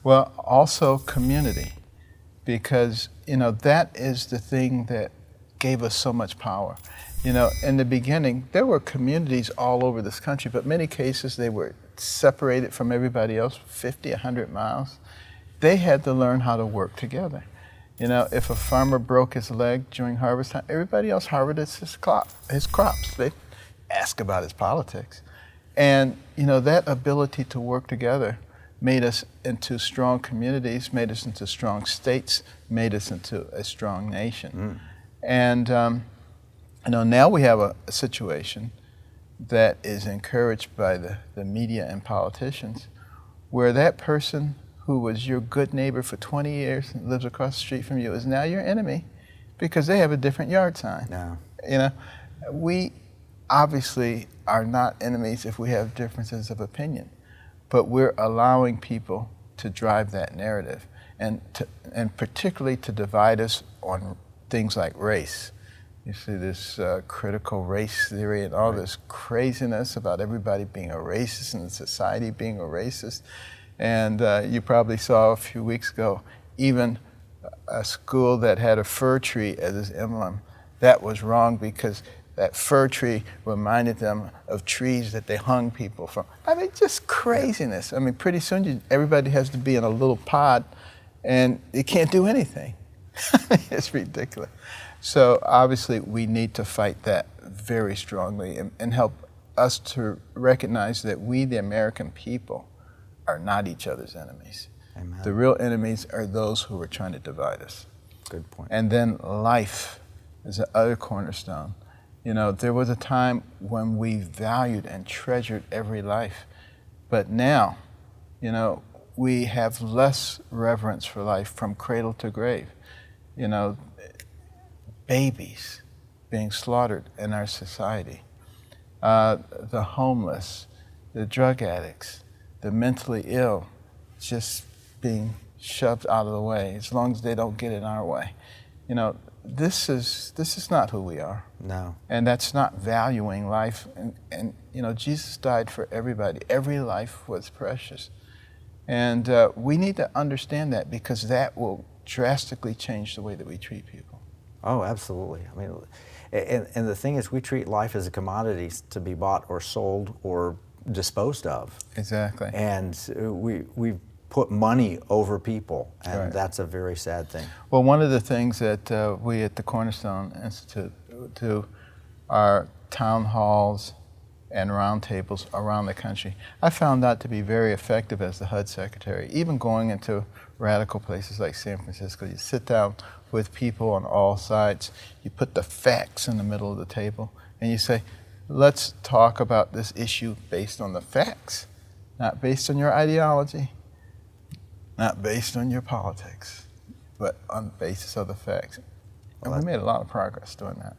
Well, also community, because, that is the thing that gave us so much power. In the beginning, there were communities all over this country, but many cases they were separated from everybody else 50, 100 miles. They had to learn how to work together. If a farmer broke his leg during harvest time, everybody else harvested his crops. They ask about his politics. And, that ability to work together made us into strong communities, made us into strong states, made us into a strong nation. And, now we have a situation that is encouraged by the media and politicians, where that person who was your good neighbor for 20 years and lives across the street from you is now your enemy because they have a different yard sign. No. We obviously are not enemies if we have differences of opinion, but we're allowing people to drive that narrative and particularly to divide us on things like race. You see this critical race theory and all this craziness about everybody being a racist and society being a racist. And you probably saw a few weeks ago, even a school that had a fir tree as its emblem. That was wrong because that fir tree reminded them of trees that they hung people from. I mean, just craziness. I mean, pretty soon everybody has to be in a little pod and you can't do anything. It's ridiculous. So obviously we need to fight that very strongly and help us to recognize that we, the American people, are not each other's enemies. Amen. The real enemies are those who are trying to divide us. Good point. And then life is the other cornerstone. There was a time when we valued and treasured every life, but now, we have less reverence for life from cradle to grave. Babies being slaughtered in our society, the homeless, the drug addicts, the mentally ill, just being shoved out of the way as long as they don't get in our way. This is not who we are. No. And that's not valuing life. And Jesus died for everybody. Every life was precious. And we need to understand that because that will drastically change the way that we treat people. Oh, absolutely. I mean, and the thing is, we treat life as a commodity to be bought or sold or disposed of. Exactly. And we put money over people, and Right. that's a very sad thing. Well, one of the things that we at the Cornerstone Institute do are town halls and roundtables around the country. I found that to be very effective as the HUD secretary, even going into radical places like San Francisco. You sit down with people on all sides, you put the facts in the middle of the table, and you say, let's talk about this issue based on the facts, not based on your ideology, not based on your politics, but on the basis of the facts. And we made a lot of progress doing that.